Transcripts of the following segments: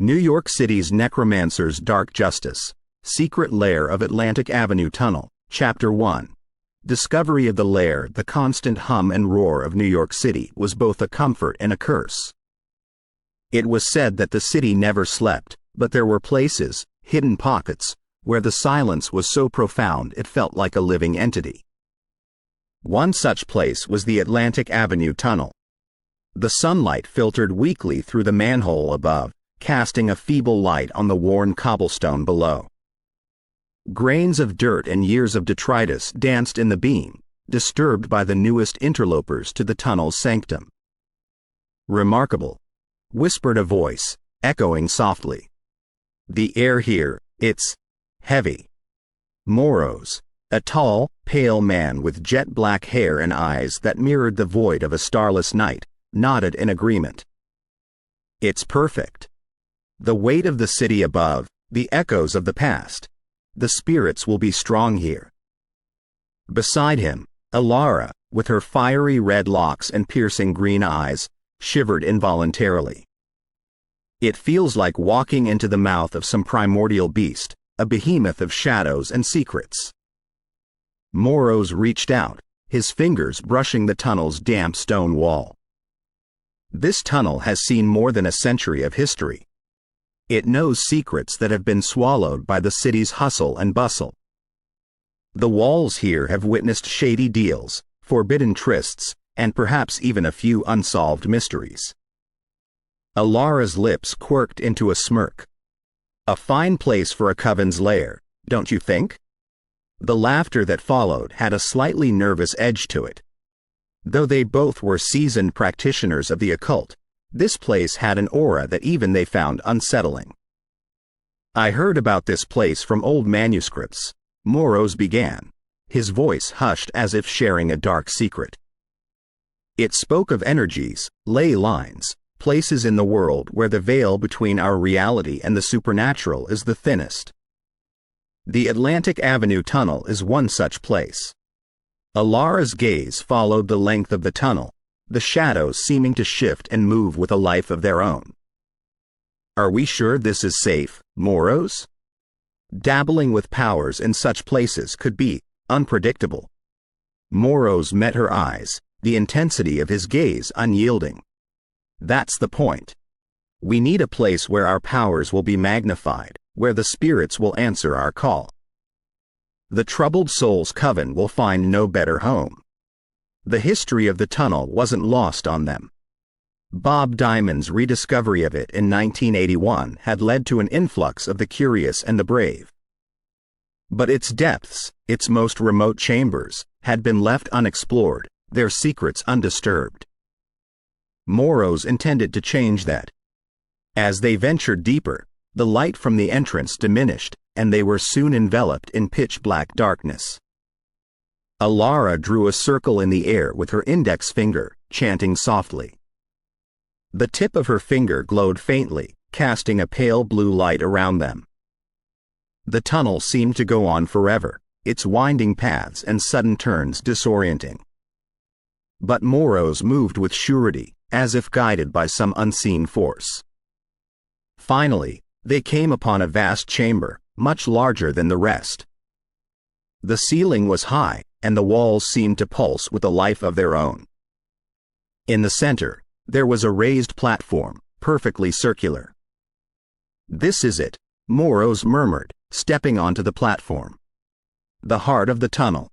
New York City's Necromancer's Dark Justice, Secret Lair of Atlantic Avenue Tunnel, Chapter 1. Discovery of the lair. The constant hum and roar of New York City was both a comfort and a curse. It was said that the city never slept, but there were places, hidden pockets, where the silence was so profound it felt like a living entity. One such place was the Atlantic Avenue Tunnel. The sunlight filtered weakly through the manhole above, casting a feeble light on the worn cobblestone below. Grains of dirt and years of detritus danced in the beam, disturbed by the newest interlopers to the tunnel's sanctum. "Remarkable," whispered a voice, echoing softly. "The air here, it's heavy." Moros, a tall, pale man with jet-black hair and eyes that mirrored the void of a starless night, nodded in agreement. "It's perfect. The weight of the city above, the echoes of the past. The spirits will be strong here." Beside him, Alara, with her fiery red locks and piercing green eyes, shivered involuntarily. "It feels like walking into the mouth of some primordial beast, a behemoth of shadows and secrets." Moros reached out, his fingers brushing the tunnel's damp stone wall. "This tunnel has seen more than a century of history. It knows secrets that have been swallowed by the city's hustle and bustle. The walls here have witnessed shady deals, forbidden trysts, and perhaps even a few unsolved mysteries." Alara's lips quirked into a smirk. "A fine place for a Coven's lair, don't you think?" The laughter that followed had a slightly nervous edge to it. Though they both were seasoned practitioners of the occult, this place had an aura that even they found unsettling. "I heard about this place from old manuscripts," Moros began, his voice hushed as if sharing a dark secret. "It spoke of energies, ley lines, places in the world where the veil between our reality and the supernatural is the thinnest. The Atlantic Avenue Tunnel is one such place." Alara's gaze followed the length of the tunnel, the shadows seeming to shift and move with a life of their own. "Are we sure this is safe, Moros? Dabbling with powers in such places could be unpredictable." Moros met her eyes, the intensity of his gaze unyielding. "That's the point. We need a place where our powers will be magnified, where the spirits will answer our call. The troubled soul's coven will find no better home." The history of the tunnel wasn't lost on them. Bob Diamond's rediscovery of it in 1981 had led to an influx of the curious and the brave. But its depths, its most remote chambers, had been left unexplored, their secrets undisturbed. Moros intended to change that. As they ventured deeper, the light from the entrance diminished, and they were soon enveloped in pitch-black darkness. Alara drew a circle in the air with her index finger, chanting softly. The tip of her finger glowed faintly, casting a pale blue light around them. The tunnel seemed to go on forever, its winding paths and sudden turns disorienting. But Moros moved with surety, as if guided by some unseen force. Finally, they came upon a vast chamber, much larger than the rest. The ceiling was high, and the walls seemed to pulse with a life of their own. In the center, there was a raised platform, perfectly circular. "This is it," Moros murmured, stepping onto the platform. "The heart of the tunnel."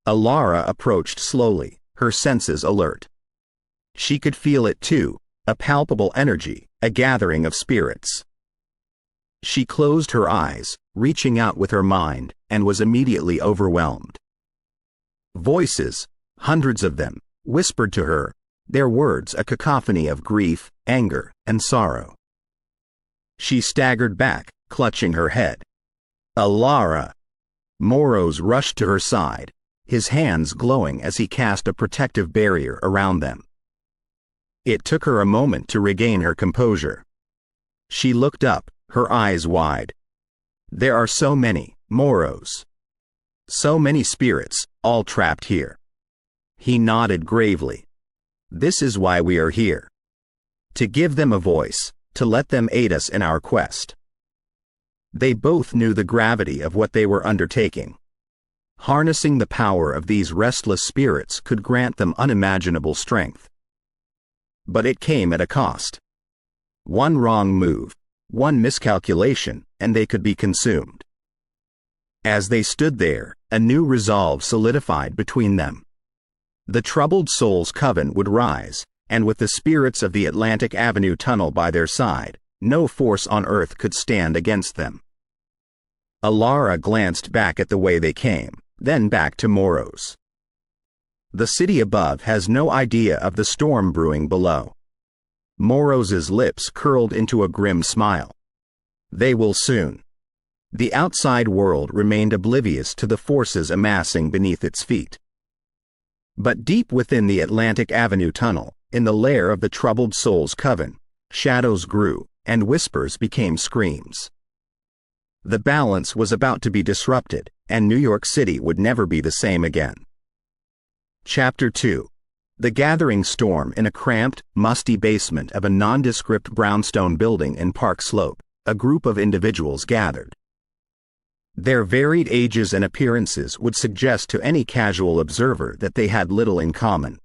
Alara approached slowly, her senses alert. She could feel it too, a palpable energy, a gathering of spirits. She closed her eyes, reaching out with her mind, and was immediately overwhelmed. Voices, hundreds of them, whispered to her, their words a cacophony of grief, anger, and sorrow. She staggered back, clutching her head. "Alara!" Moros rushed to her side, his hands glowing as he cast a protective barrier around them. It took her a moment to regain her composure. She looked up, her eyes wide. "There are so many, Moros. So many spirits, all trapped here." He nodded gravely. "This is why we are here. To give them a voice, to let them aid us in our quest. They both knew the gravity of what they were undertaking. Harnessing the power of these restless spirits could grant them unimaginable strength. But it came at a cost. One wrong move, one miscalculation, and they could be consumed. As they stood there, a new resolve solidified between them. The troubled souls Coven would rise, and with the spirits of the Atlantic Avenue Tunnel by their side, no force on earth could stand against them. Alara glanced back at the way they came, then back to Moros. The city above has no idea of the storm brewing below. Moros's lips curled into a grim smile. They will soon. The outside world remained oblivious to the forces amassing beneath its feet. But deep within the Atlantic Avenue Tunnel, in the lair of the troubled souls Coven, shadows grew, and whispers became screams. The balance was about to be disrupted, and New York City would never be the same again. Chapter 2. The gathering storm in a cramped, musty basement of a nondescript brownstone building in Park Slope, a group of individuals gathered. Their varied ages and appearances would suggest to any casual observer that they had little in common.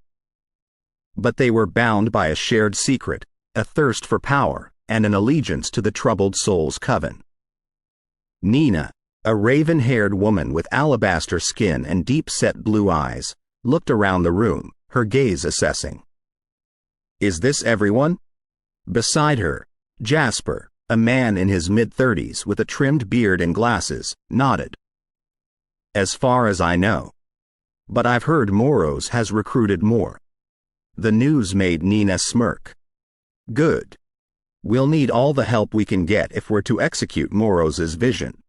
But they were bound by a shared secret, a thirst for power, and an allegiance to the troubled souls Coven. Nina, a raven-haired woman with alabaster skin and deep-set blue eyes, looked around the room, her gaze assessing. Is this everyone? Beside her, Jasper, a man in his mid-30s with a trimmed beard and glasses, nodded. As far as I know. But I've heard Moros has recruited more. The news made Nina smirk. Good. We'll need all the help we can get if we're to execute Moros's vision.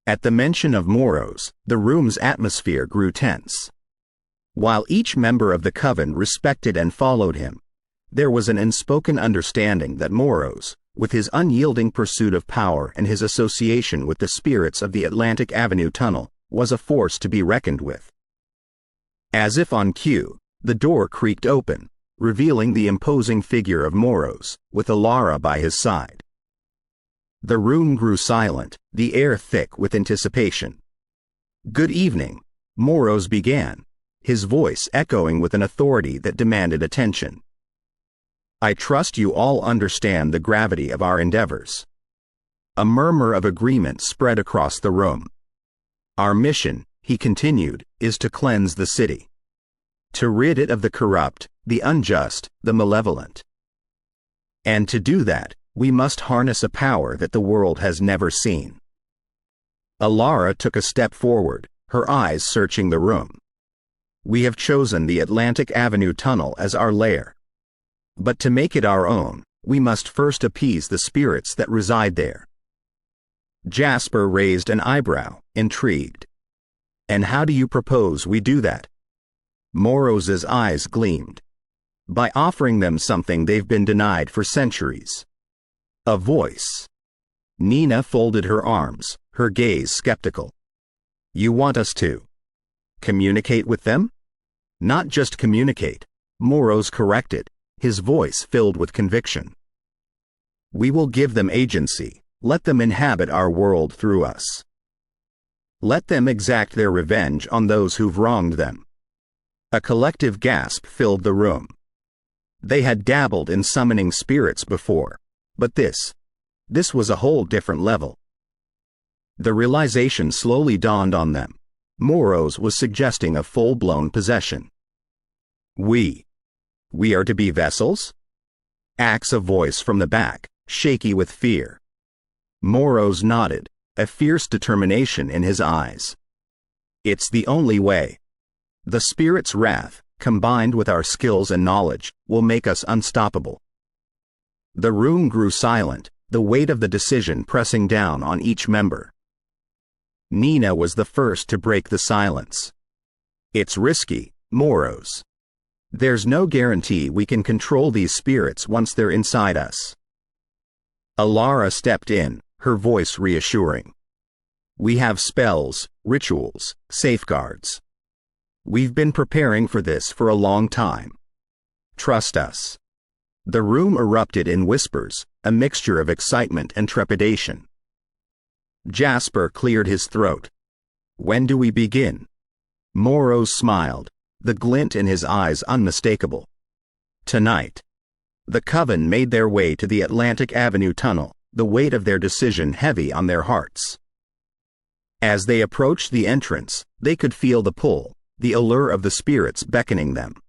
At the mention of Moros, the room's atmosphere grew tense. While each member of the Coven respected and followed him, there was an unspoken understanding that Moros, with his unyielding pursuit of power and his association with the spirits of the Atlantic Avenue Tunnel, was a force to be reckoned with. As if on cue, the door creaked open, revealing the imposing figure of Moros, with Alara by his side. The room grew silent, the air thick with anticipation. Good evening, Moros began, his voice echoing with an authority that demanded attention. I trust you all understand the gravity of our endeavors. A murmur of agreement spread across the room. Our mission, he continued, is to cleanse the city. To rid it of the corrupt, the unjust, the malevolent. And to do that, we must harness a power that the world has never seen. Alara took a step forward, her eyes searching the room. We have chosen the Atlantic Avenue Tunnel as our lair. But to make it our own, we must first appease the spirits that reside there. Jasper raised an eyebrow, intrigued. And how do you propose we do that? Moros's eyes gleamed. By offering them something they've been denied for centuries. A voice. Nina folded her arms, her gaze skeptical. You want us to communicate with them? Not just communicate, Moros corrected, his voice filled with conviction. We will give them agency, let them inhabit our world through us. Let them exact their revenge on those who've wronged them. A collective gasp filled the room. They had dabbled in summoning spirits before, but this was a whole different level. The realization slowly dawned on them. Moros was suggesting a full-blown possession. We are to be vessels? Asked a voice from the back, shaky with fear. Moros nodded, a fierce determination in his eyes. It's the only way. The spirit's wrath, combined with our skills and knowledge, will make us unstoppable. The room grew silent, the weight of the decision pressing down on each member. Nina was the first to break the silence. It's risky, Moros. There's no guarantee we can control these spirits once they're inside us. Alara stepped in, her voice reassuring. We have spells, rituals, safeguards. We've been preparing for this for a long time. Trust us. The room erupted in whispers, a mixture of excitement and trepidation. Jasper cleared his throat. "When do we begin?" Morrow smiled, the glint in his eyes unmistakable. "Tonight." The Coven made their way to the Atlantic Avenue tunnel, the weight of their decision heavy on their hearts. As they approached the entrance, they could feel the pull, the allure of the spirits beckoning them.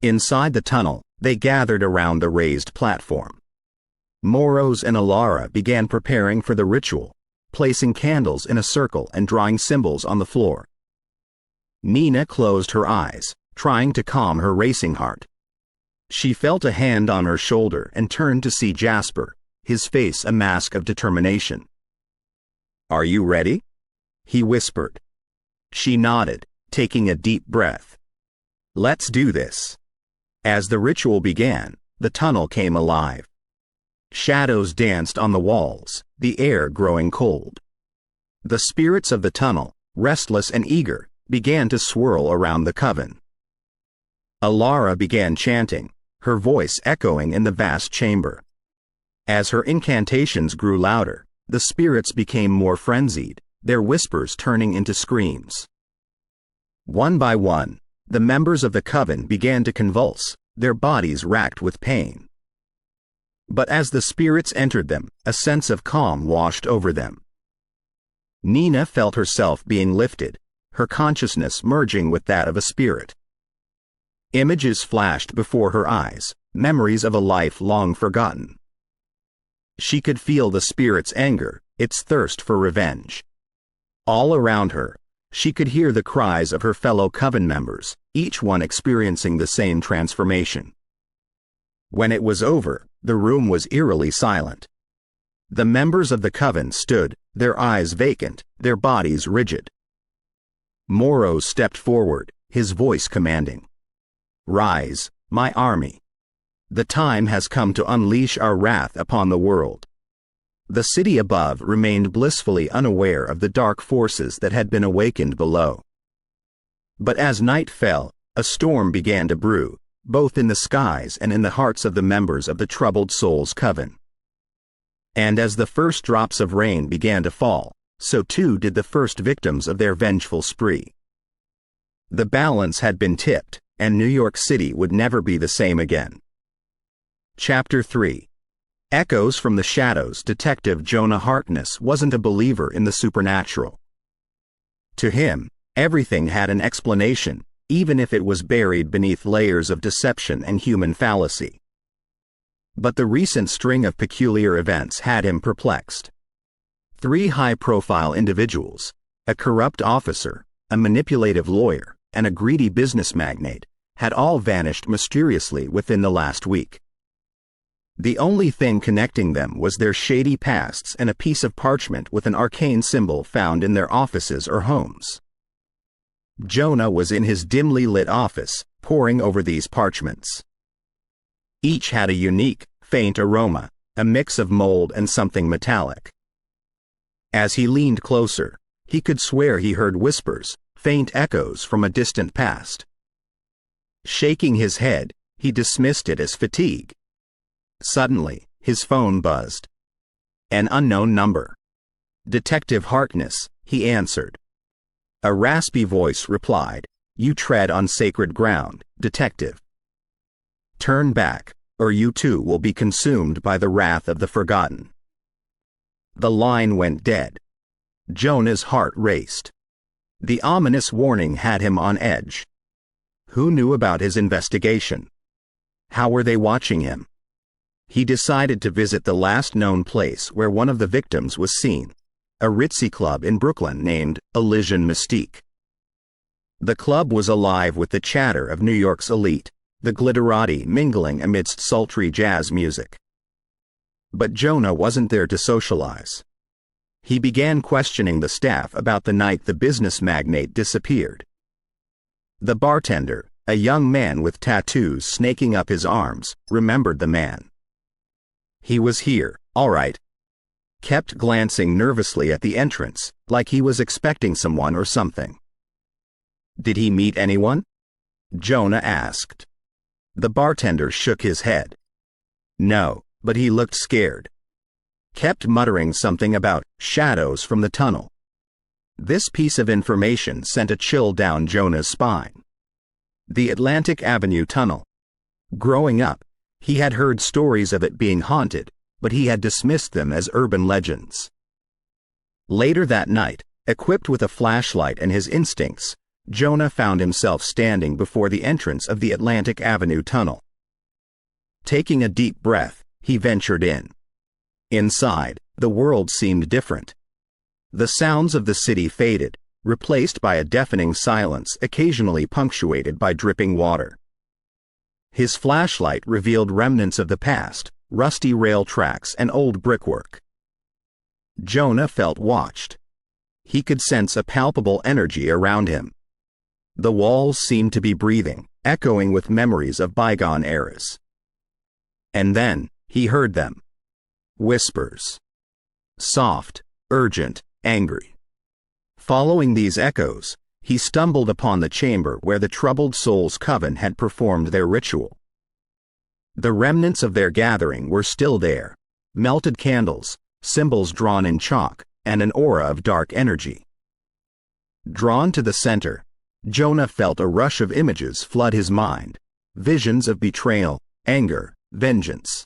Inside the tunnel, they gathered around the raised platform. Morrows and Alara began preparing for the ritual, placing candles in a circle and drawing symbols on the floor. Nina closed her eyes, trying to calm her racing heart. She felt a hand on her shoulder and turned to see Jasper, his face a mask of determination. "Are you ready?" he whispered. She nodded, taking a deep breath. "Let's do this." As the ritual began, the tunnel came alive. Shadows danced on the walls, the air growing cold. The spirits of the tunnel, restless and eager, began to swirl around the Coven. Alara began chanting, her voice echoing in the vast chamber. As her incantations grew louder, the spirits became more frenzied, their whispers turning into screams. One by one, the members of the Coven began to convulse, their bodies racked with pain. But as the spirits entered them, a sense of calm washed over them. Nina felt herself being lifted, her consciousness merging with that of a spirit. Images flashed before her eyes, memories of a life long forgotten. She could feel the spirit's anger, its thirst for revenge. All around her, she could hear the cries of her fellow Coven members, each one experiencing the same transformation. When it was over, the room was eerily silent. The members of the Coven stood, their eyes vacant, their bodies rigid. Morrow stepped forward, his voice commanding. "Rise, my army. The time has come to unleash our wrath upon the world." The city above remained blissfully unaware of the dark forces that had been awakened below. But as night fell, a storm began to brew, both in the skies and in the hearts of the members of the Troubled Souls Coven. And as the first drops of rain began to fall, so too did the first victims of their vengeful spree. The balance had been tipped, and New York City would never be the same again. Chapter 3. Echoes from the Shadows. Detective Jonah Harkness wasn't a believer in the supernatural. To him, everything had an explanation, even if it was buried beneath layers of deception and human fallacy. But the recent string of peculiar events had him perplexed. 3 high-profile individuals, a corrupt officer, a manipulative lawyer, and a greedy business magnate, had all vanished mysteriously within the last week. The only thing connecting them was their shady pasts and a piece of parchment with an arcane symbol found in their offices or homes. Jonah was in his dimly lit office, poring over these parchments. Each had a unique, faint aroma, a mix of mold and something metallic. As he leaned closer, he could swear he heard whispers, faint echoes from a distant past. Shaking his head, he dismissed it as fatigue. Suddenly, his phone buzzed. An unknown number. "Detective Harkness," he answered. A raspy voice replied, "You tread on sacred ground, detective. Turn back, or you too will be consumed by the wrath of the forgotten." The line went dead. Jonah's heart raced. The ominous warning had him on edge. Who knew about his investigation? How were they watching him? He decided to visit the last known place where one of the victims was seen, a ritzy club in Brooklyn named Elysian Mystique. The club was alive with the chatter of New York's elite, the glitterati mingling amidst sultry jazz music. But Jonah wasn't there to socialize. He began questioning the staff about the night the business magnate disappeared. The bartender, a young man with tattoos snaking up his arms, remembered the man. He was here, all right. Kept glancing nervously at the entrance, like he was expecting someone or something. Did he meet anyone? Jonah asked. The bartender shook his head. No, but he looked scared. Kept muttering something about shadows from the tunnel. This piece of information sent a chill down Jonah's spine. The Atlantic Avenue Tunnel. Growing up, he had heard stories of it being haunted, but he had dismissed them as urban legends. Later that night, equipped with a flashlight and his instincts, Jonah found himself standing before the entrance of the Atlantic Avenue Tunnel. Taking a deep breath, he ventured in. Inside, the world seemed different. The sounds of the city faded, replaced by a deafening silence occasionally punctuated by dripping water. His flashlight revealed remnants of the past, rusty rail tracks and old brickwork. Jonah felt watched. He could sense a palpable energy around him. The walls seemed to be breathing, echoing with memories of bygone eras. And then, he heard them. Whispers. Soft, urgent, angry. Following these echoes, he stumbled upon the chamber where the troubled souls' coven had performed their ritual. The remnants of their gathering were still there, melted candles, symbols drawn in chalk, and an aura of dark energy. Drawn to the center, Jonah felt a rush of images flood his mind, visions of betrayal, anger, vengeance.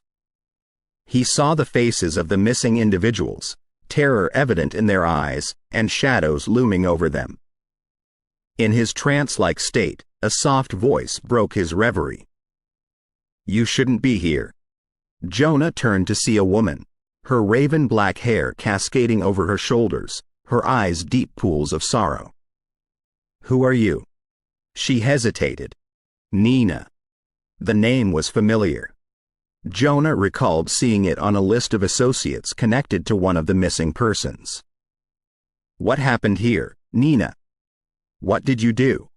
He saw the faces of the missing individuals, terror evident in their eyes, and shadows looming over them. In his trance-like state, a soft voice broke his reverie. "You shouldn't be here." Jonah turned to see a woman, her raven black hair cascading over her shoulders, her eyes deep pools of sorrow. "Who are you?" She hesitated. "Nina." The name was familiar. Jonah recalled seeing it on a list of associates connected to one of the missing persons. "What happened here, Nina? What did you do?"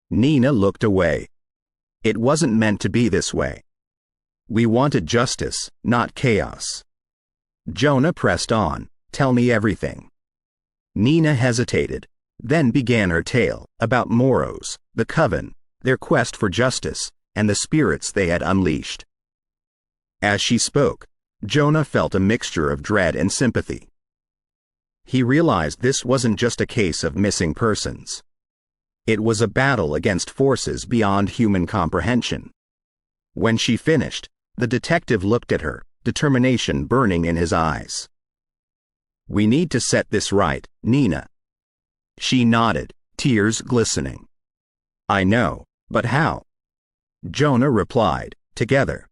Nina looked away. "It wasn't meant to be this way. We wanted justice, not chaos." Jonah pressed on. "Tell me everything." Nina hesitated, then began her tale about Moros, the Coven, their quest for justice, and the spirits they had unleashed. As she spoke, Jonah felt a mixture of dread and sympathy. He realized this wasn't just a case of missing persons. It was a battle against forces beyond human comprehension. When she finished, the detective looked at her, determination burning in his eyes. "We need to set this right, Nina." She nodded, tears glistening. "I know, but how?" Jonah replied, "Together.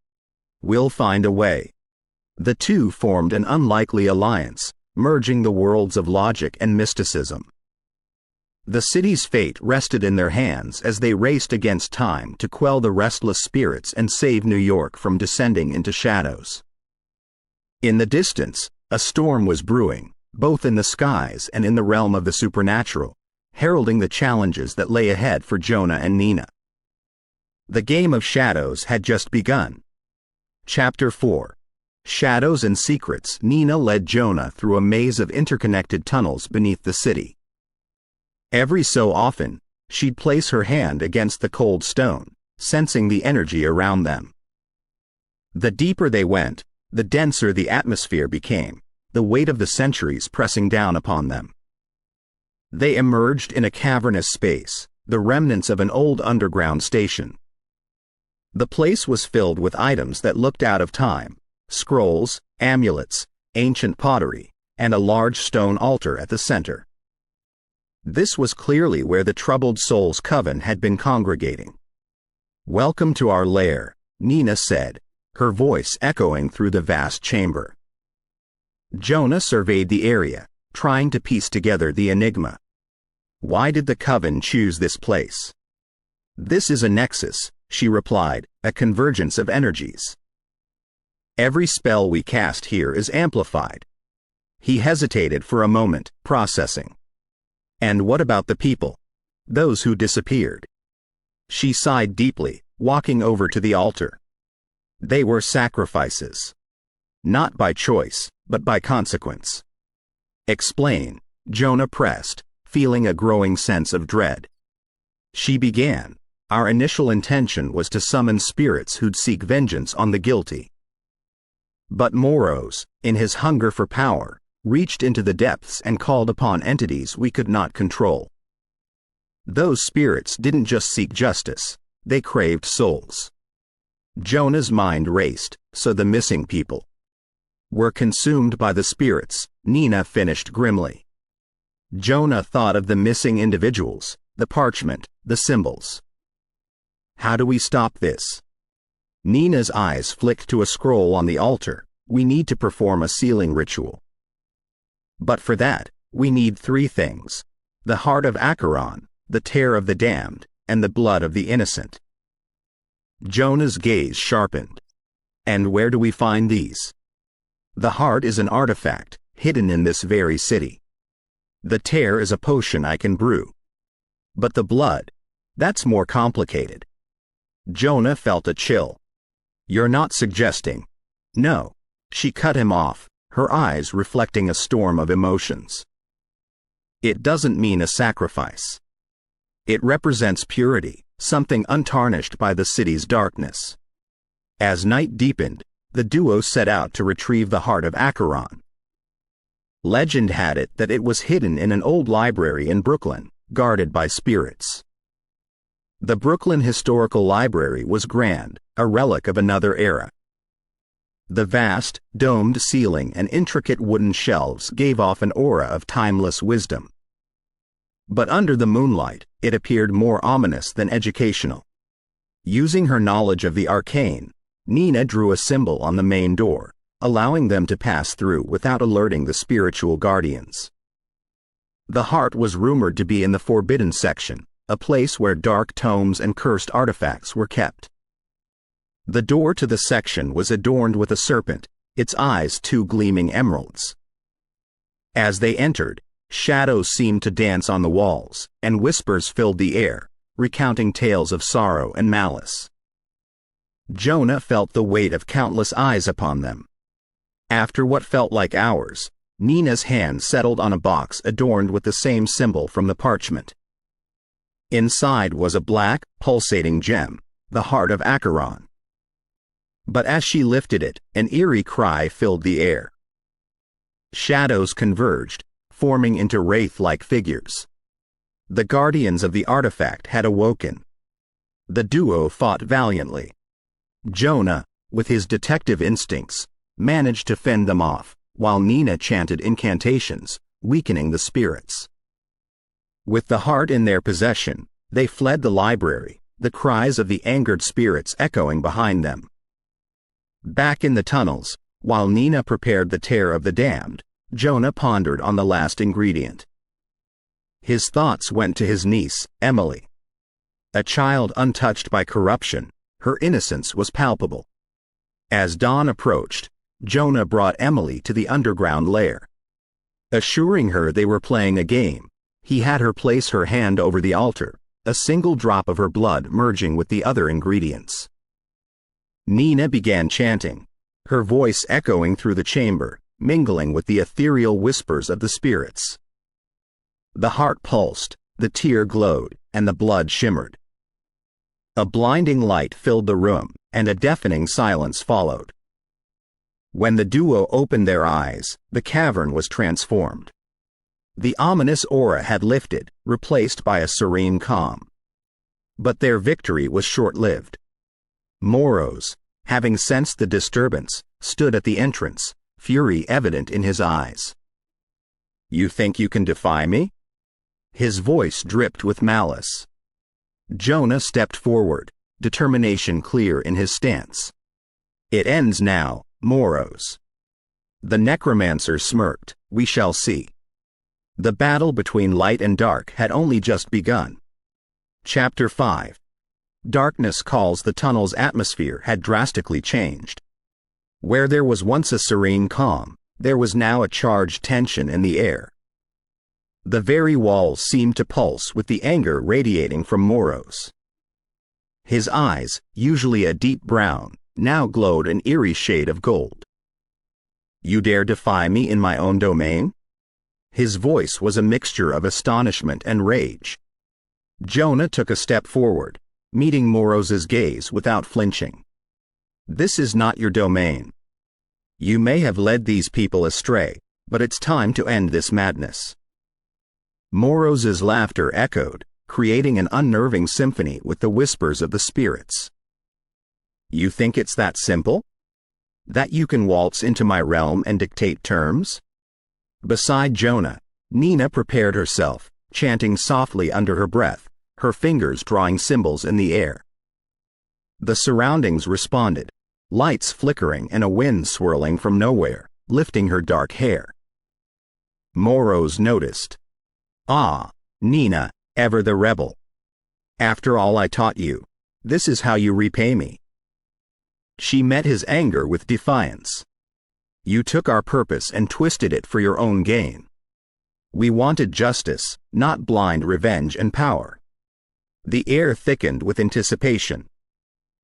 We'll find a way." The two formed an unlikely alliance, merging the worlds of logic and mysticism. The city's fate rested in their hands as they raced against time to quell the restless spirits and save New York from descending into shadows. In the distance, a storm was brewing, both in the skies and in the realm of the supernatural, heralding the challenges that lay ahead for Jonah and Nina. The game of shadows had just begun. Chapter 4. Shadows and Secrets. Nina led Jonah through a maze of interconnected tunnels beneath the city. Every so often, she'd place her hand against the cold stone, sensing the energy around them. The deeper they went, the denser the atmosphere became, the weight of the centuries pressing down upon them. They emerged in a cavernous space, the remnants of an old underground station. The place was filled with items that looked out of time: scrolls, amulets, ancient pottery, and a large stone altar at the center. This was clearly where the troubled souls' coven had been congregating. "Welcome to our lair," Nina said, her voice echoing through the vast chamber. Jonah surveyed the area, trying to piece together the enigma. Why did the coven choose this place? "This is a nexus," she replied, "a convergence of energies. Every spell we cast here is amplified." He hesitated for a moment, processing. "And what about the people? Those who disappeared?" She sighed deeply, walking over to the altar. "They were sacrifices. Not by choice, but by consequence." "Explain," Jonah pressed, feeling a growing sense of dread. She began. "Our initial intention was to summon spirits who'd seek vengeance on the guilty. But Moros, in his hunger for power, reached into the depths and called upon entities we could not control. Those spirits didn't just seek justice, they craved souls. Jonah's mind raced, so the missing people were consumed by the spirits, Nina finished grimly. Jonah thought of the missing individuals, the parchment, the symbols. How do we stop this? Nina's eyes flicked to a scroll on the altar. We need to perform a sealing ritual. But for that, we need 3 things: the heart of Acheron, the tear of the damned, and the blood of the innocent. Jonah's gaze sharpened. And where do we find these? The heart is an artifact, hidden in this very city. The tear is a potion I can brew. But the blood, that's more complicated. Jonah felt a chill. You're not suggesting? No. She cut him off, her eyes reflecting a storm of emotions. It doesn't mean a sacrifice. It represents purity, something untarnished by the city's darkness. As night deepened, the duo set out to retrieve the heart of Acheron. Legend had it that it was hidden in an old library in Brooklyn, guarded by spirits. The Brooklyn Historical Library was grand, a relic of another era. The vast, domed ceiling and intricate wooden shelves gave off an aura of timeless wisdom. But under the moonlight, it appeared more ominous than educational. Using her knowledge of the arcane, Nina drew a symbol on the main door, allowing them to pass through without alerting the spiritual guardians. The heart was rumored to be in the forbidden section, a place where dark tomes and cursed artifacts were kept. The door to the section was adorned with a serpent, its eyes 2 gleaming emeralds. As they entered, shadows seemed to dance on the walls, and whispers filled the air, recounting tales of sorrow and malice. Jonah felt the weight of countless eyes upon them. After what felt like hours, Nina's hand settled on a box adorned with the same symbol from the parchment. Inside was a black, pulsating gem, the heart of Acheron. But as she lifted it, an eerie cry filled the air. Shadows converged, forming into wraith-like figures. The guardians of the artifact had awoken. The duo fought valiantly. Jonah, with his detective instincts, managed to fend them off, while Nina chanted incantations, weakening the spirits. With the heart in their possession, they fled the library, the cries of the angered spirits echoing behind them. Back in the tunnels, while Nina prepared the tear of the damned, Jonah pondered on the last ingredient. His thoughts went to his niece, Emily. A child untouched by corruption, her innocence was palpable. As dawn approached, Jonah brought Emily to the underground lair. Assuring her they were playing a game, he had her place her hand over the altar, a single drop of her blood merging with the other ingredients. Nina began chanting, her voice echoing through the chamber, mingling with the ethereal whispers of the spirits. The heart pulsed, the tear glowed, and the blood shimmered. A blinding light filled the room, and a deafening silence followed. When the duo opened their eyes, the cavern was transformed. The ominous aura had lifted, replaced by a serene calm. But their victory was short-lived. Moros, having sensed the disturbance, stood at the entrance, fury evident in his eyes. "You think you can defy me?" His voice dripped with malice. Jonah stepped forward, determination clear in his stance. "It ends now, Moros." The Necromancer smirked, "We shall see." The battle between light and dark had only just begun. Chapter 5. Darkness Calls. The tunnel's atmosphere had drastically changed. Where there was once a serene calm, there was now a charged tension in the air. The very walls seemed to pulse with the anger radiating from Moros. His eyes, usually a deep brown, now glowed an eerie shade of gold. "You dare defy me in my own domain?" His voice was a mixture of astonishment and rage. Jonah took a step forward, meeting Moros's gaze without flinching. "This is not your domain." You may have led these people astray, but it's time to end this madness." Moroz's laughter echoed, creating an unnerving symphony with the whispers of the spirits. "You think it's that simple? That you can waltz into my realm and dictate terms?" Beside Jonah, Nina prepared herself, chanting softly under her breath, her fingers drawing symbols in the air. The surroundings responded, lights flickering and a wind swirling from nowhere, lifting her dark hair. Moroz noticed. "Ah, Nina, ever the rebel. After all I taught you, this is how you repay me." She met his anger with defiance. "You took our purpose and twisted it for your own gain. We wanted justice, not blind revenge and power." The air thickened with anticipation.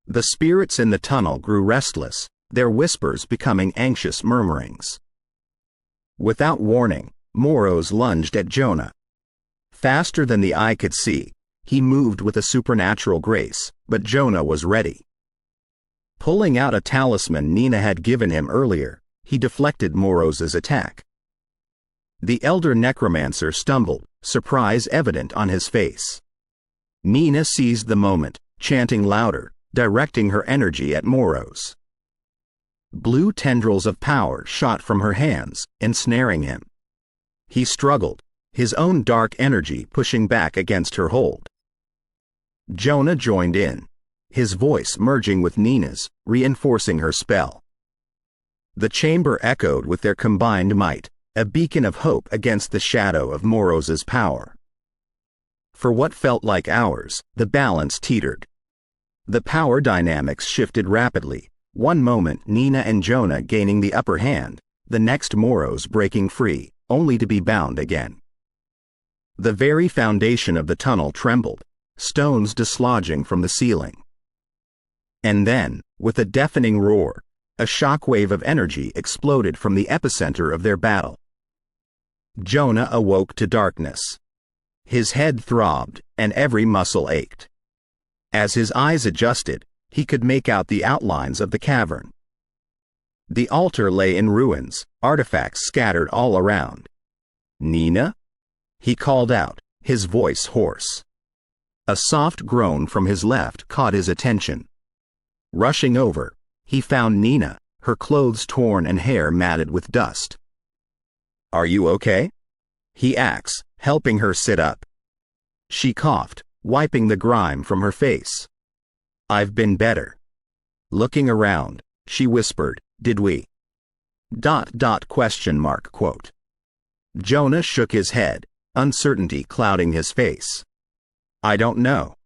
The spirits in the tunnel grew restless, their whispers becoming anxious murmurings. Without warning, Moroz lunged at Jonah. Faster than the eye could see, he moved with a supernatural grace, but Jonah was ready. Pulling out a talisman Nina had given him earlier, he deflected Moroz's attack. The elder necromancer stumbled, surprise evident on his face. Nina seized the moment, chanting louder, directing her energy at Moroz. Blue tendrils of power shot from her hands, ensnaring him. He struggled, his own dark energy pushing back against her hold. Jonah joined in, his voice merging with Nina's, reinforcing her spell. The chamber echoed with their combined might, a beacon of hope against the shadow of Moroz's power. For what felt like hours, the balance teetered. The power dynamics shifted rapidly, one moment Nina and Jonah gaining the upper hand, the next Moroz breaking free, only to be bound again. The very foundation of the tunnel trembled, stones dislodging from the ceiling. And then, with a deafening roar, a shockwave of energy exploded from the epicenter of their battle. Jonah awoke to darkness. His head throbbed, and every muscle ached. As his eyes adjusted, he could make out the outlines of the cavern. The altar lay in ruins, artifacts scattered all around. "Nina?" he called out, his voice hoarse. A soft groan from his left caught his attention. Rushing over, he found Nina, her clothes torn and hair matted with dust. "Are you okay?" he asked, helping her sit up. She coughed, wiping the grime from her face. "I've been better." Looking around, she whispered, "Did we?" Quote. Jonah shook his head, uncertainty clouding his face. "I don't know.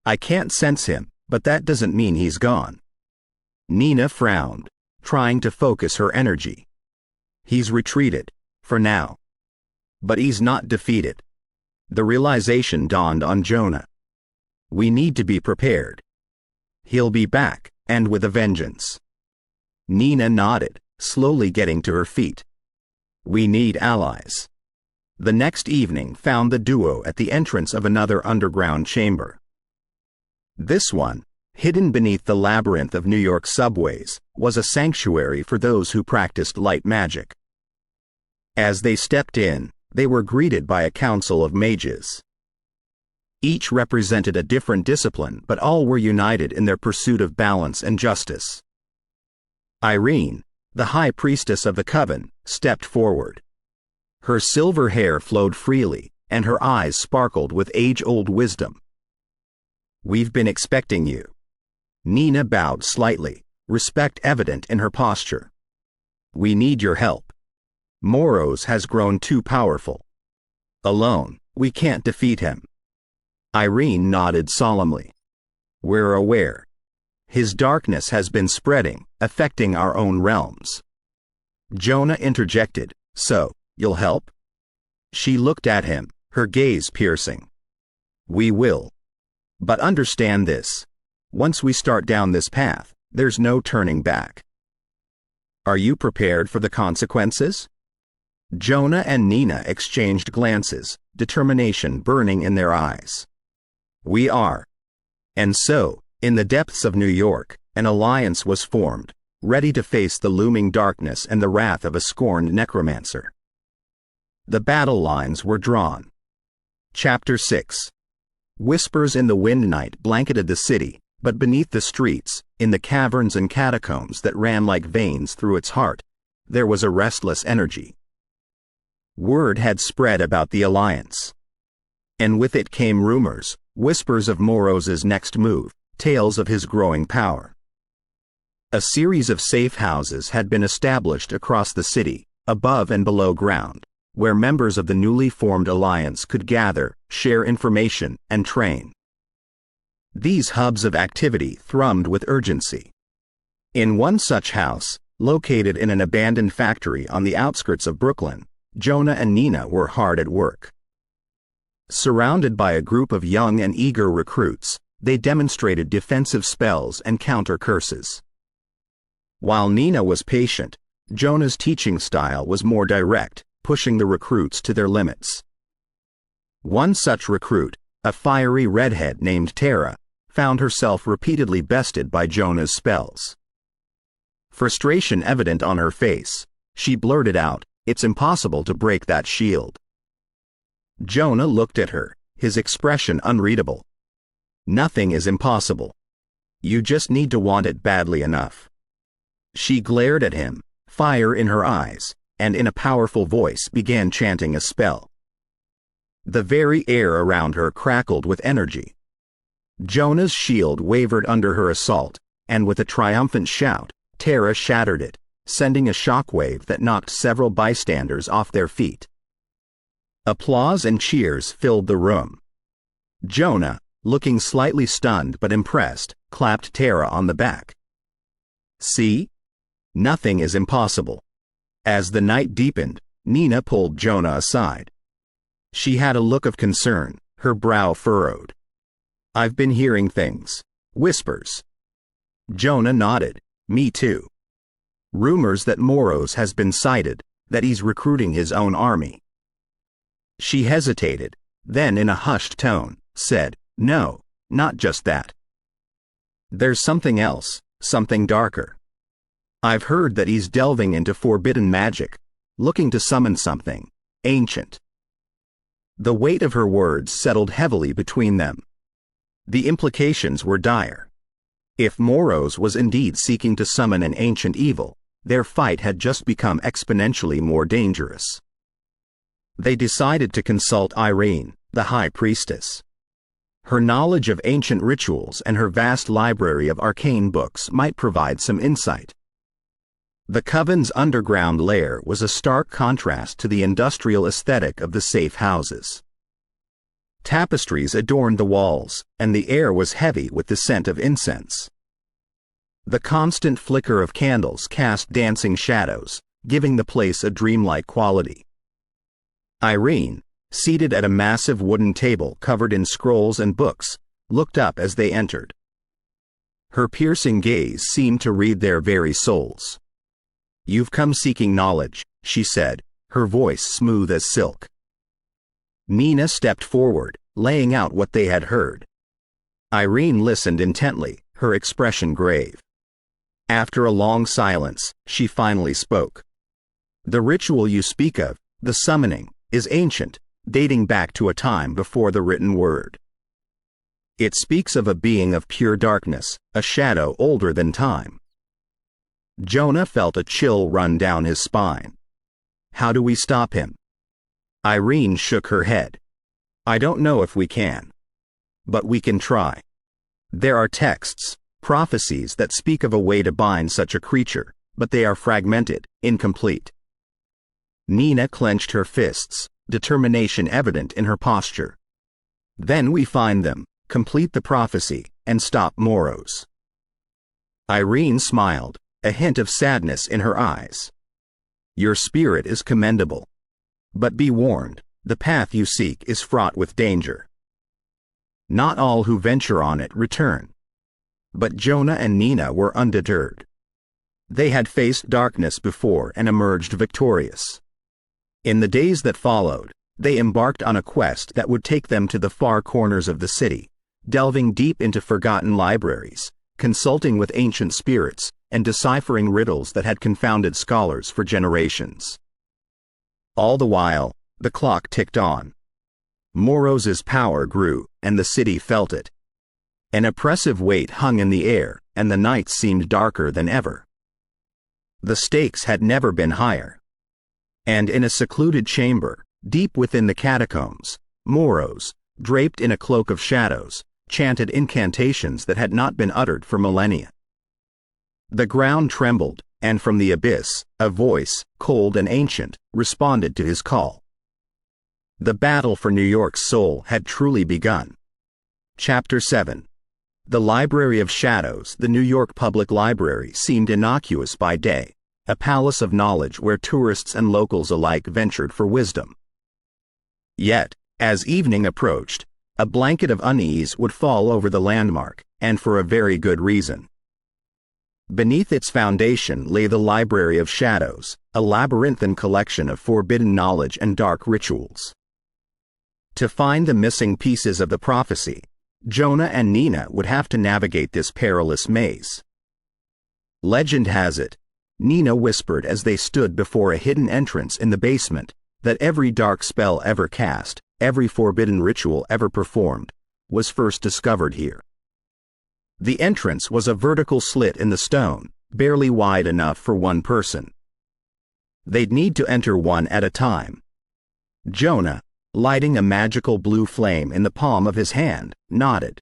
I can't sense him, but that doesn't mean he's gone." Nina frowned, trying to focus her energy. "He's retreated, for now. But he's not defeated." The realization dawned on Jonah. "We need to be prepared. He'll be back, and with a vengeance." Nina nodded, slowly getting to her feet. "We need allies." The next evening found the duo at the entrance of another underground chamber. This one, hidden beneath the labyrinth of New York subways, was a sanctuary for those who practiced light magic. As they stepped in, they were greeted by a council of mages. Each represented a different discipline, but all were united in their pursuit of balance and justice. Irene, the high priestess of the Coven, stepped forward. Her silver hair flowed freely, and her eyes sparkled with age-old wisdom. "We've been expecting you." Nina bowed slightly, respect evident in her posture. "We need your help. Moroz has grown too powerful. Alone, we can't defeat him." Irene nodded solemnly. "We're aware. His darkness has been spreading, affecting our own realms." Jonah interjected, "So, you'll help?" She looked at him, her gaze piercing. "We will. But understand this. Once we start down this path, there's no turning back." "Are you prepared for the consequences?" Jonah and Nina exchanged glances, determination burning in their eyes. "We are." And so, in the depths of New York, an alliance was formed, ready to face the looming darkness and the wrath of a scorned necromancer. The battle lines were drawn. Chapter 6. Whispers in the wind night blanketed the city, but beneath the streets, in the caverns and catacombs that ran like veins through its heart, there was a restless energy. Word had spread about the alliance. And with it came rumors, whispers of Moroz's next move, tales of his growing power. A series of safe houses had been established across the city, above and below ground, where members of the newly formed alliance could gather, share information, and train. These hubs of activity thrummed with urgency. In one such house, located in an abandoned factory on the outskirts of Brooklyn, Jonah and Nina were hard at work. Surrounded by a group of young and eager recruits, they demonstrated defensive spells and counter curses. While Nina was patient, Jonah's teaching style was more direct, pushing the recruits to their limits. One such recruit, a fiery redhead named Tara, found herself repeatedly bested by Jonah's spells. Frustration evident on her face, she blurted out, "It's impossible to break that shield." Jonah looked at her, his expression unreadable. "Nothing is impossible. You just need to want it badly enough." She glared at him, fire in her eyes, and in a powerful voice began chanting a spell. The very air around her crackled with energy. Jonah's shield wavered under her assault, and with a triumphant shout, Tara shattered it, sending a shockwave that knocked several bystanders off their feet. Applause and cheers filled the room. Jonah, looking slightly stunned but impressed, clapped Tara on the back. "See? Nothing is impossible." As the night deepened, Nina pulled Jonah aside. She had a look of concern, her brow furrowed. "I've been hearing things. Whispers." Jonah nodded. "Me too. Rumors that Moroz has been sighted, that he's recruiting his own army." She hesitated, then in a hushed tone, said, "No, not just that. There's something else, something darker. I've heard that he's delving into forbidden magic, looking to summon something ancient." The weight of her words settled heavily between them. The implications were dire. If Moroz was indeed seeking to summon an ancient evil, their fight had just become exponentially more dangerous. They decided to consult Irene, the High Priestess. Her knowledge of ancient rituals and her vast library of arcane books might provide some insight. The Coven's underground lair was a stark contrast to the industrial aesthetic of the safe houses. Tapestries adorned the walls, and the air was heavy with the scent of incense. The constant flicker of candles cast dancing shadows, giving the place a dreamlike quality. Irene, seated at a massive wooden table covered in scrolls and books, looked up as they entered. Her piercing gaze seemed to read their very souls. "You've come seeking knowledge," she said, her voice smooth as silk. Nina stepped forward, laying out what they had heard. Irene listened intently, her expression grave. After a long silence, she finally spoke. "The ritual you speak of, the summoning, is ancient, dating back to a time before the written word. It speaks of a being of pure darkness, a shadow older than time." Jonah felt a chill run down his spine. "How do we stop him?" Irene shook her head. "I don't know if we can. But we can try. There are texts, prophecies that speak of a way to bind such a creature, but they are fragmented, incomplete." Nina clenched her fists, determination evident in her posture. "Then we find them, complete the prophecy, and stop Moroz." Irene smiled, a hint of sadness in her eyes. "Your spirit is commendable. But be warned, the path you seek is fraught with danger. Not all who venture on it return." But Jonah and Nina were undeterred. They had faced darkness before and emerged victorious. In the days that followed, they embarked on a quest that would take them to the far corners of the city, delving deep into forgotten libraries, consulting with ancient spirits, and deciphering riddles that had confounded scholars for generations. All the while, the clock ticked on. Moroz's power grew, and the city felt it. An oppressive weight hung in the air, and the nights seemed darker than ever. The stakes had never been higher. And in a secluded chamber, deep within the catacombs, Moroz, draped in a cloak of shadows, chanted incantations that had not been uttered for millennia. The ground trembled, and from the abyss, a voice, cold and ancient, responded to his call. The battle for New York's soul had truly begun. Chapter 7. The Library of Shadows. The New York Public Library seemed innocuous by day, a palace of knowledge where tourists and locals alike ventured for wisdom. Yet, as evening approached, a blanket of unease would fall over the landmark, and for a very good reason. Beneath its foundation lay the Library of Shadows, a labyrinthine collection of forbidden knowledge and dark rituals. To find the missing pieces of the prophecy, Jonah and Nina would have to navigate this perilous maze. Legend has it, Nina whispered as they stood before a hidden entrance in the basement, that every dark spell ever cast, every forbidden ritual ever performed, was first discovered here. The entrance was a vertical slit in the stone, barely wide enough for one person. They'd need to enter one at a time. Jonah, lighting a magical blue flame in the palm of his hand, nodded.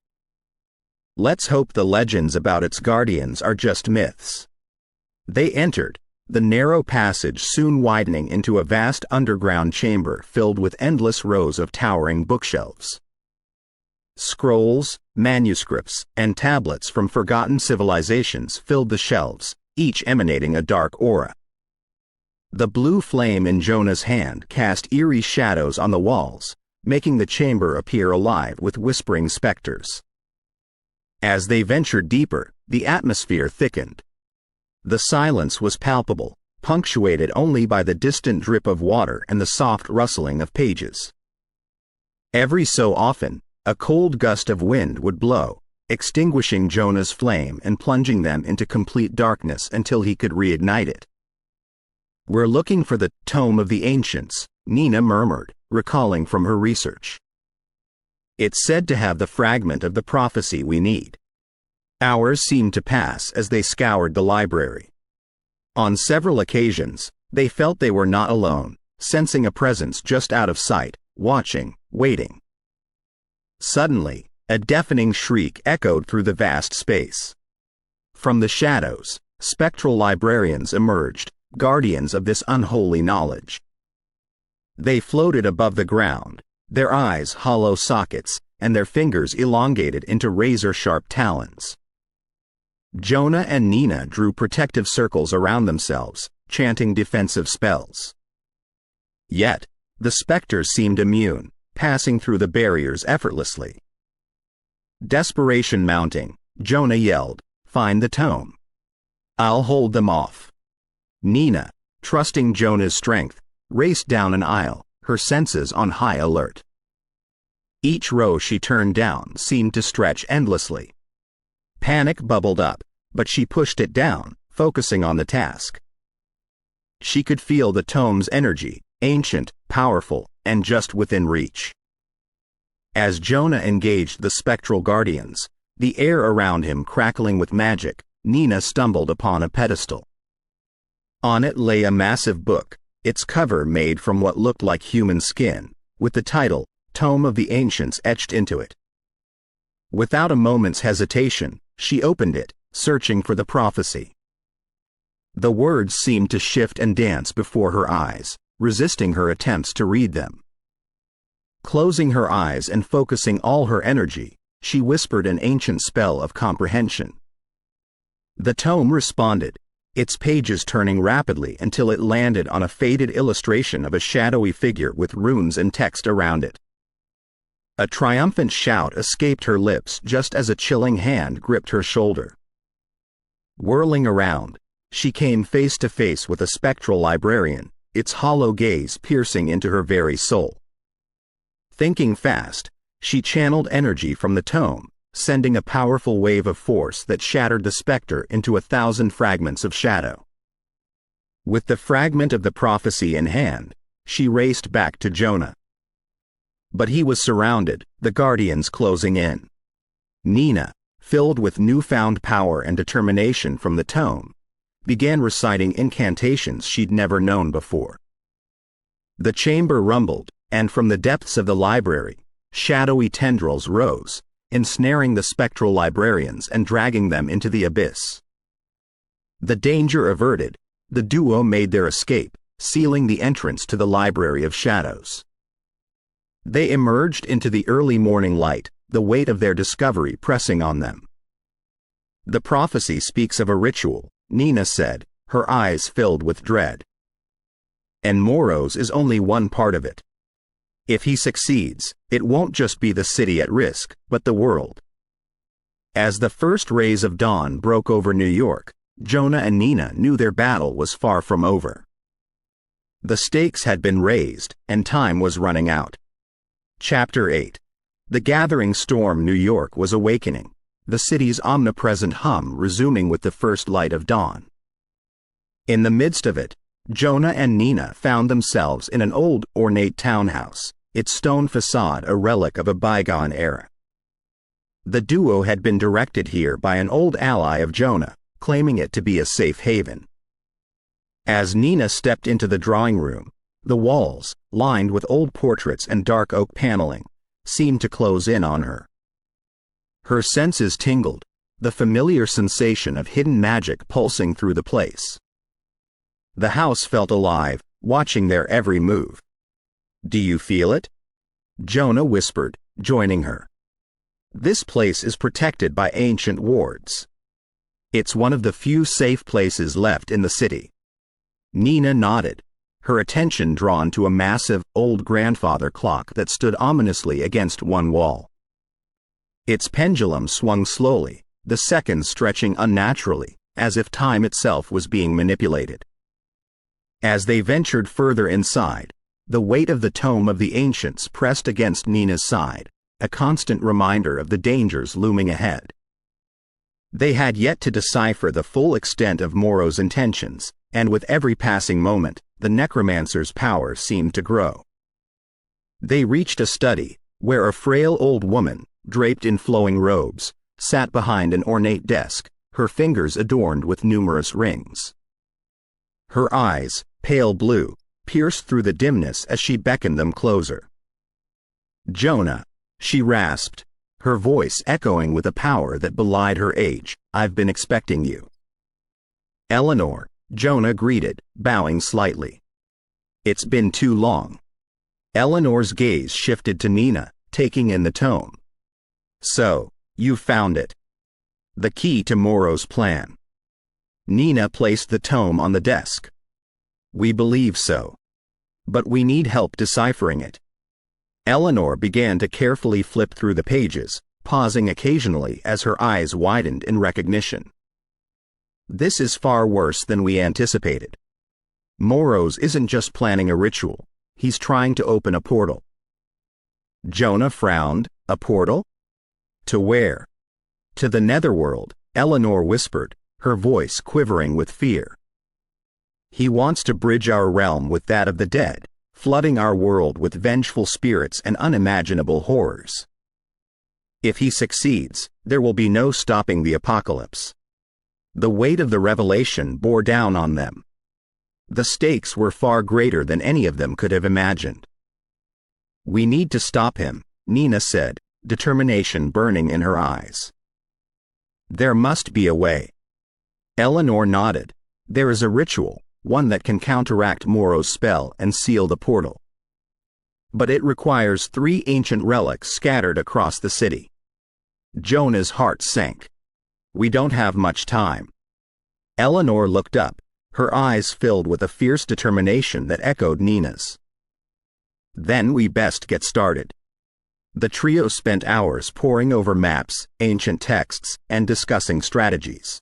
Let's hope the legends about its guardians are just myths. They entered, the narrow passage soon widening into a vast underground chamber filled with endless rows of towering bookshelves. Scrolls, manuscripts, and tablets from forgotten civilizations filled the shelves, each emanating a dark aura. The blue flame in Jonah's hand cast eerie shadows on the walls, making the chamber appear alive with whispering specters. As they ventured deeper, the atmosphere thickened. The silence was palpable, punctuated only by the distant drip of water and the soft rustling of pages. Every so often, a cold gust of wind would blow, extinguishing Jonah's flame and plunging them into complete darkness until he could reignite it. "We're looking for the Tome of the Ancients," Nina murmured, recalling from her research. "It's said to have the fragment of the prophecy we need." Hours seemed to pass as they scoured the library. On several occasions, they felt they were not alone, sensing a presence just out of sight, watching, waiting. Suddenly, a deafening shriek echoed through the vast space. From the shadows, spectral librarians emerged, guardians of this unholy knowledge. They floated above the ground, their eyes hollow sockets, and their fingers elongated into razor-sharp talons. Jonah and Nina drew protective circles around themselves, chanting defensive spells. Yet, the specters seemed immune, passing through the barriers effortlessly. Desperation mounting, Jonah yelled, "Find the tome." "I'll hold them off." Nina, trusting Jonah's strength, raced down an aisle, her senses on high alert. Each row she turned down seemed to stretch endlessly. Panic bubbled up, but she pushed it down, focusing on the task. She could feel the tome's energy, ancient, powerful, and just within reach. As Jonah engaged the spectral guardians, the air around him crackling with magic, Nina stumbled upon a pedestal. On it lay a massive book, its cover made from what looked like human skin, with the title, Tome of the Ancients, etched into it. Without a moment's hesitation, she opened it, searching for the prophecy. The words seemed to shift and dance before her eyes, resisting her attempts to read them. Closing her eyes and focusing all her energy, she whispered an ancient spell of comprehension. The tome responded, its pages turning rapidly until it landed on a faded illustration of a shadowy figure with runes and text around it. A triumphant shout escaped her lips just as a chilling hand gripped her shoulder. Whirling around, she came face to face with a spectral librarian, its hollow gaze piercing into her very soul. Thinking fast, she channeled energy from the tome, sending a powerful wave of force that shattered the specter into 1,000 fragments of shadow. With the fragment of the prophecy in hand, she raced back to Jonah. But he was surrounded, the guardians closing in. Nina, filled with newfound power and determination from the tome, began reciting incantations she'd never known before. The chamber rumbled, and from the depths of the library, shadowy tendrils rose, ensnaring the spectral librarians and dragging them into the abyss. The danger averted, the duo made their escape, sealing the entrance to the Library of Shadows. They emerged into the early morning light, the weight of their discovery pressing on them. The prophecy speaks of a ritual, Nina said, her eyes filled with dread. And Moros is only one part of it. If he succeeds, it won't just be the city at risk, but the world. As the first rays of dawn broke over New York, Jonah and Nina knew their battle was far from over. The stakes had been raised, and time was running out. Chapter 8. The gathering storm. New York was awakening, the city's omnipresent hum resuming with the first light of dawn. In the midst of it, Jonah and Nina found themselves in an old, ornate townhouse, its stone facade a relic of a bygone era. The duo had been directed here by an old ally of Jonah, claiming it to be a safe haven. As Nina stepped into the drawing room, the walls, lined with old portraits and dark oak paneling, seemed to close in on her. Her senses tingled, the familiar sensation of hidden magic pulsing through the place. The house felt alive, watching their every move. "Do you feel it?" Jonah whispered, joining her. "This place is protected by ancient wards. It's one of the few safe places left in the city." Nina nodded, her attention drawn to a massive, old grandfather clock that stood ominously against one wall. Its pendulum swung slowly, the seconds stretching unnaturally, as if time itself was being manipulated. As they ventured further inside, the weight of the tome of the ancients pressed against Nina's side, a constant reminder of the dangers looming ahead. They had yet to decipher the full extent of Moro's intentions, and with every passing moment, the Necromancer's power seemed to grow. They reached a study, where a frail old woman, draped in flowing robes, sat behind an ornate desk, her fingers adorned with numerous rings. Her eyes, pale blue, pierced through the dimness as she beckoned them closer. "Jonah," she rasped, her voice echoing with a power that belied her age, "I've been expecting you." "Eleanor," Jonah greeted, bowing slightly. "It's been too long." Eleanor's gaze shifted to Nina, taking in the tome. "So, you found it. The key to Moro's plan." Nina placed the tome on the desk. "We believe so. But we need help deciphering it." Eleanor began to carefully flip through the pages, pausing occasionally as her eyes widened in recognition. "This is far worse than we anticipated. Moros isn't just planning a ritual, he's trying to open a portal." Jonah frowned. "A portal? To where?" "To the Netherworld," Eleanor whispered, her voice quivering with fear. "He wants to bridge our realm with that of the dead, flooding our world with vengeful spirits and unimaginable horrors. If he succeeds, there will be no stopping the apocalypse." The weight of the revelation bore down on them. The stakes were far greater than any of them could have imagined. "We need to stop him," Nina said, determination burning in her eyes. "There must be a way." Eleanor nodded. "There is a ritual, one that can counteract Moro's spell and seal the portal. But it requires 3 ancient relics scattered across the city." Jonah's heart sank. "We don't have much time." Eleanor looked up, her eyes filled with a fierce determination that echoed Nina's. "Then we best get started." The trio spent hours poring over maps, ancient texts, and discussing strategies.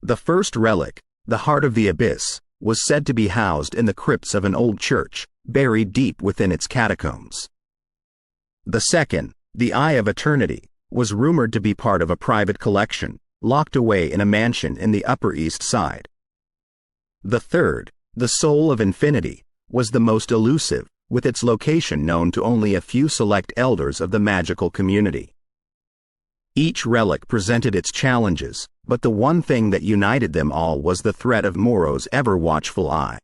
The first relic, the Heart of the Abyss, was said to be housed in the crypts of an old church, buried deep within its catacombs. The second, the Eye of Eternity, was rumored to be part of a private collection, locked away in a mansion in the Upper East Side. The third, the Soul of Infinity, was the most elusive, with its location known to only a few select elders of the magical community. Each relic presented its challenges, but the one thing that united them all was the threat of Morrow's ever-watchful eye.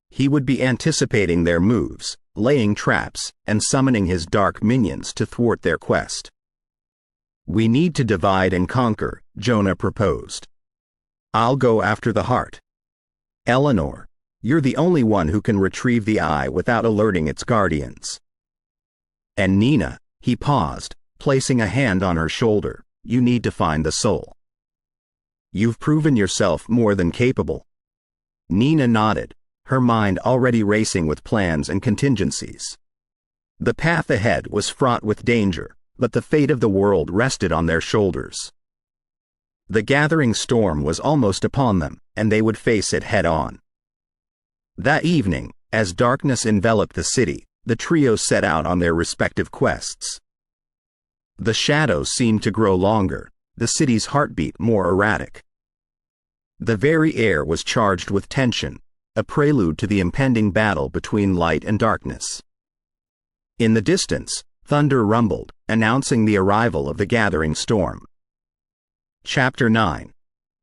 He would be anticipating their moves, laying traps, and summoning his dark minions to thwart their quest. "We need to divide and conquer," Jonah proposed. "I'll go after the heart. Eleanor, you're the only one who can retrieve the eye without alerting its guardians. And Nina," he paused, placing a hand on her shoulder, "you need to find the soul. You've proven yourself more than capable." Nina nodded, her mind already racing with plans and contingencies. The path ahead was fraught with danger, but the fate of the world rested on their shoulders. The gathering storm was almost upon them, and they would face it head-on. That evening, as darkness enveloped the city, the trio set out on their respective quests. The shadows seemed to grow longer, the city's heartbeat more erratic. The very air was charged with tension, a prelude to the impending battle between light and darkness. In the distance, thunder rumbled, announcing the arrival of the gathering storm. Chapter 9.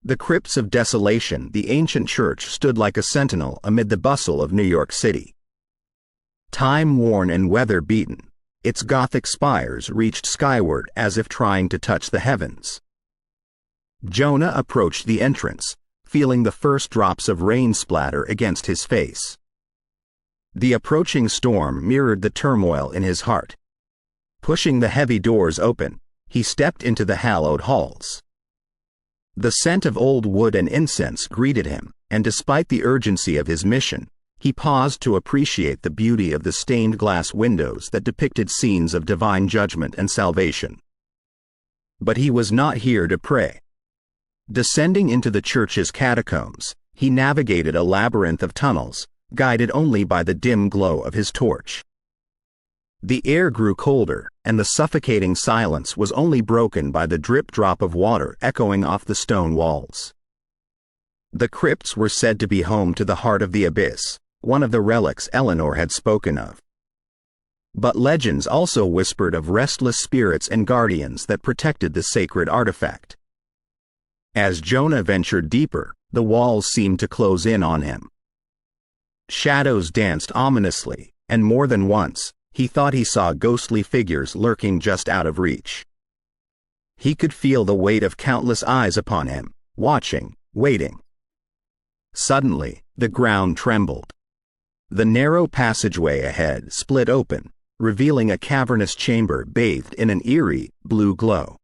The Crypts of Desolation. The ancient church stood like a sentinel amid the bustle of New York City. Time-worn and weather-beaten, its Gothic spires reached skyward as if trying to touch the heavens. Jonah approached the entrance, feeling the first drops of rain splatter against his face. The approaching storm mirrored the turmoil in his heart. Pushing the heavy doors open, he stepped into the hallowed halls. The scent of old wood and incense greeted him, and despite the urgency of his mission, he paused to appreciate the beauty of the stained glass windows that depicted scenes of divine judgment and salvation. But he was not here to pray. Descending into the church's catacombs, he navigated a labyrinth of tunnels, guided only by the dim glow of his torch. The air grew colder, and the suffocating silence was only broken by the drip-drop of water echoing off the stone walls. The crypts were said to be home to the Heart of the Abyss, one of the relics Eleanor had spoken of. But legends also whispered of restless spirits and guardians that protected the sacred artifact. As Jonah ventured deeper, the walls seemed to close in on him. Shadows danced ominously, and more than once, he thought he saw ghostly figures lurking just out of reach. He could feel the weight of countless eyes upon him, watching, waiting. Suddenly, the ground trembled. The narrow passageway ahead split open, revealing a cavernous chamber bathed in an eerie, blue glow.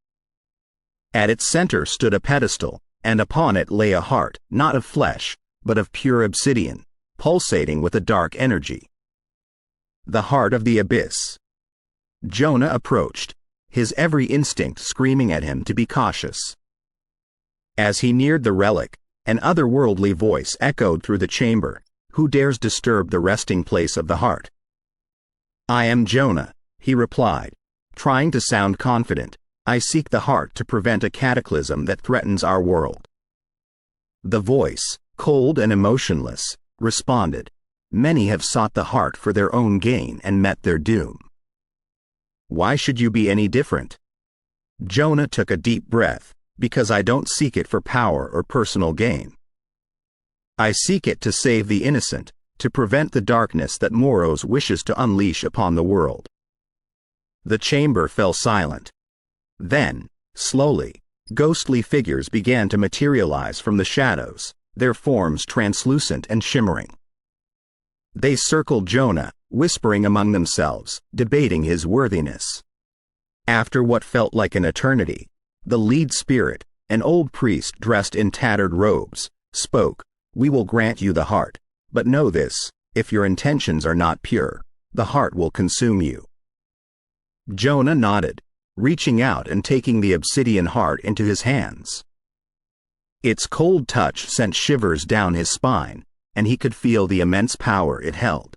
At its center stood a pedestal, and upon it lay a heart, not of flesh, but of pure obsidian, pulsating with a dark energy. The Heart of the Abyss. Jonah approached, his every instinct screaming at him to be cautious. As he neared the relic, an otherworldly voice echoed through the chamber. "Who dares disturb the resting place of the heart?" "I am Jonah," he replied, trying to sound confident. "I seek the heart to prevent a cataclysm that threatens our world." The voice, cold and emotionless, responded, "Many have sought the heart for their own gain and met their doom. Why should you be any different?" Jonah took a deep breath. "Because I don't seek it for power or personal gain. I seek it to save the innocent, to prevent the darkness that Moros wishes to unleash upon the world." The chamber fell silent. Then, slowly, ghostly figures began to materialize from the shadows, their forms translucent and shimmering. They circled Jonah, whispering among themselves, debating his worthiness. After what felt like an eternity, the lead spirit, an old priest dressed in tattered robes, spoke, "We will grant you the heart, but know this, if your intentions are not pure, the heart will consume you." Jonah nodded, reaching out and taking the obsidian heart into his hands. Its cold touch sent shivers down his spine, and he could feel the immense power it held.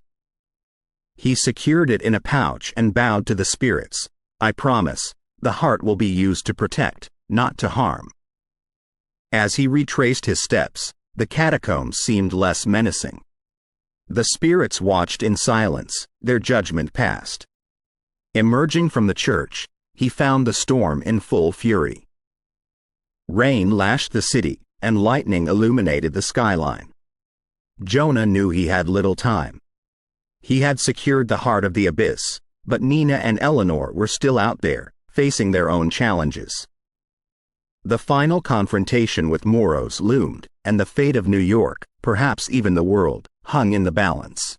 He secured it in a pouch and bowed to the spirits. "I promise, The heart will be used to protect, not to harm. As he retraced his steps, the catacombs seemed less menacing. The spirits watched in silence, their judgment passed. Emerging from the church, he found the storm in full fury. Rain lashed the city, and lightning illuminated the skyline. Jonah knew he had little time. He had secured the heart of the abyss, but Nina and Eleanor were still out there, facing their own challenges. The final confrontation with Moros loomed, and the fate of New York, perhaps even the world, hung in the balance.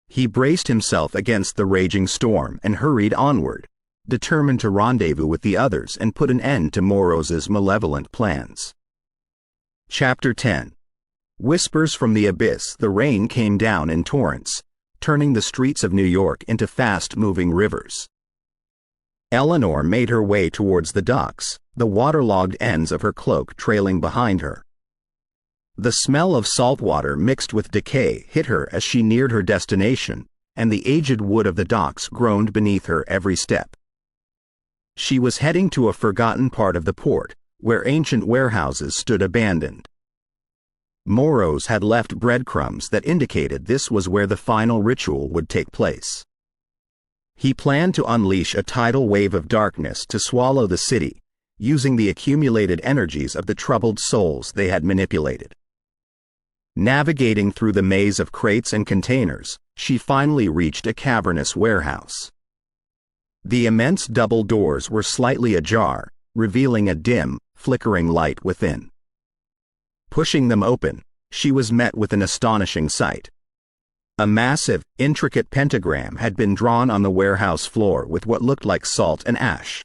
He braced himself against the raging storm and hurried onward, determined to rendezvous with the others and put an end to Moros's malevolent plans. Chapter 10. Whispers from the abyss. The rain came down in torrents, turning the streets of New York into fast-moving rivers. Eleanor made her way towards the docks, the waterlogged ends of her cloak trailing behind her. The smell of salt water mixed with decay hit her as she neared her destination, and the aged wood of the docks groaned beneath her every step. She was heading to a forgotten part of the port, where ancient warehouses stood abandoned. Moros had left breadcrumbs that indicated this was where the final ritual would take place. He planned to unleash a tidal wave of darkness to swallow the city, using the accumulated energies of the troubled souls they had manipulated. Navigating through the maze of crates and containers, she finally reached a cavernous warehouse. The immense double doors were slightly ajar, revealing a dim, flickering light within. Pushing them open, she was met with an astonishing sight. A massive, intricate pentagram had been drawn on the warehouse floor with what looked like salt and ash.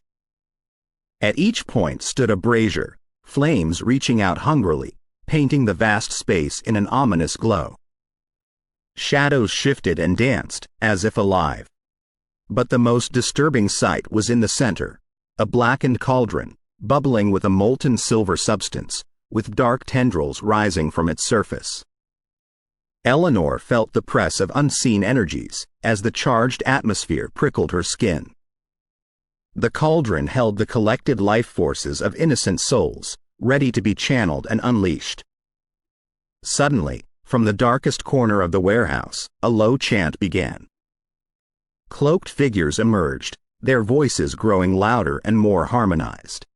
At each point stood a brazier, flames reaching out hungrily, painting the vast space in an ominous glow. Shadows shifted and danced, as if alive. But the most disturbing sight was in the center, a blackened cauldron, bubbling with a molten silver substance, with dark tendrils rising from its surface. Eleanor felt the press of unseen energies as the charged atmosphere prickled her skin. The cauldron held the collected life forces of innocent souls, ready to be channeled and unleashed. Suddenly, from the darkest corner of the warehouse, a low chant began. Cloaked figures emerged, their voices growing louder and more harmonized.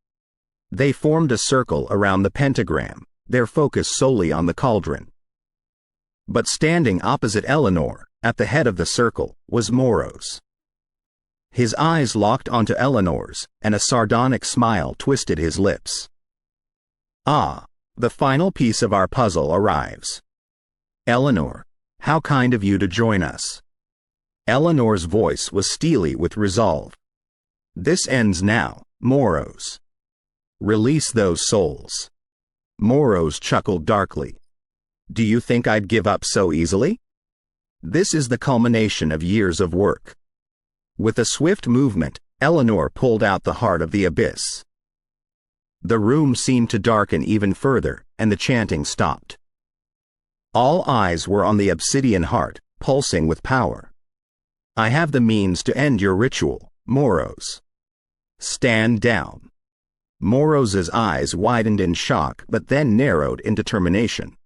They formed a circle around the pentagram, their focus solely on the cauldron. But standing opposite Eleanor, at the head of the circle, was Moros. His eyes locked onto Eleanor's, and a sardonic smile twisted his lips. "Ah, the final piece of our puzzle arrives. Eleanor, how kind of you to join us." Eleanor's voice was steely with resolve. "This ends now, Moros. Release those souls." Moros chuckled darkly. "Do you think I'd give up so easily? This is the culmination of years of work." With a swift movement, Eleanor pulled out the heart of the abyss. The room seemed to darken even further, and the chanting stopped. All eyes were on the obsidian heart, pulsing with power. "I have the means to end your ritual, Moros. Stand down." Moros's eyes widened in shock but then narrowed in determination.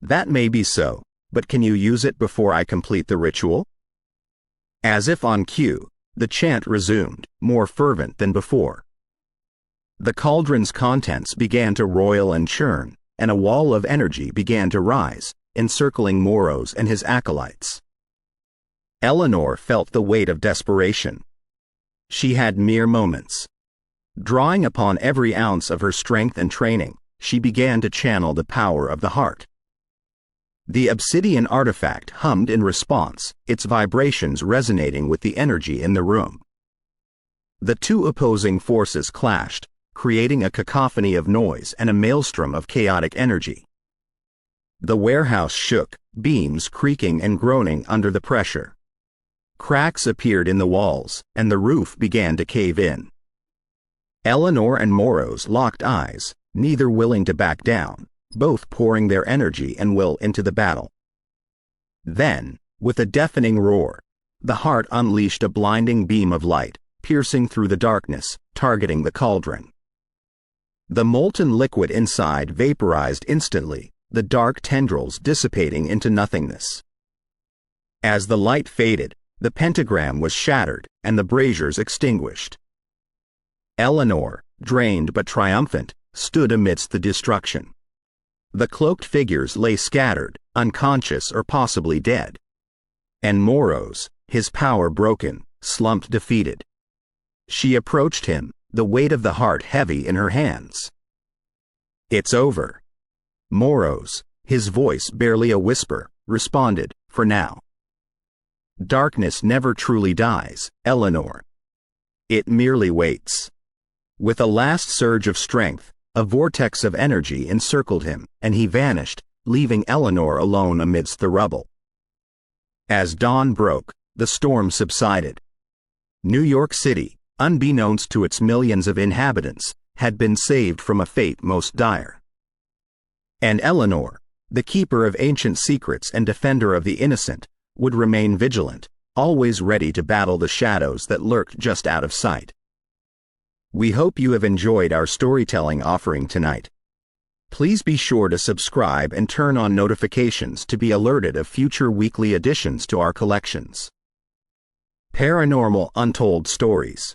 "That may be so, but can you use it before I complete the ritual?" As if on cue, the chant resumed, more fervent than before. The cauldron's contents began to roil and churn, and a wall of energy began to rise, encircling Moros and his acolytes. Eleanor felt the weight of desperation. She had mere moments. Drawing upon every ounce of her strength and training, she began to channel the power of the heart. The obsidian artifact hummed in response, its vibrations resonating with the energy in the room. The two opposing forces clashed, creating a cacophony of noise and a maelstrom of chaotic energy. The warehouse shook, beams creaking and groaning under the pressure. Cracks appeared in the walls, and the roof began to cave in. Eleanor and Moros locked eyes, neither willing to back down, both pouring their energy and will into the battle. Then, with a deafening roar, the heart unleashed a blinding beam of light, piercing through the darkness, targeting the cauldron. The molten liquid inside vaporized instantly, the dark tendrils dissipating into nothingness. As the light faded, the pentagram was shattered and the braziers extinguished. Eleanor, drained but triumphant, stood amidst the destruction. The cloaked figures lay scattered, unconscious or possibly dead. And Moros, his power broken, slumped defeated. She approached him, the weight of the heart heavy in her hands. "It's over." Moros, his voice barely a whisper, responded, "For now." Darkness never truly dies, Eleanor. It merely waits. With a last surge of strength, a vortex of energy encircled him, and he vanished, leaving Eleanor alone amidst the rubble. As dawn broke, the storm subsided. New York City, unbeknownst to its millions of inhabitants, had been saved from a fate most dire. And Eleanor, the keeper of ancient secrets and defender of the innocent, would remain vigilant, always ready to battle the shadows that lurked just out of sight. We hope you have enjoyed our storytelling offering tonight. Please be sure to subscribe and turn on notifications to be alerted of future weekly additions to our collections. Paranormal Untold Stories.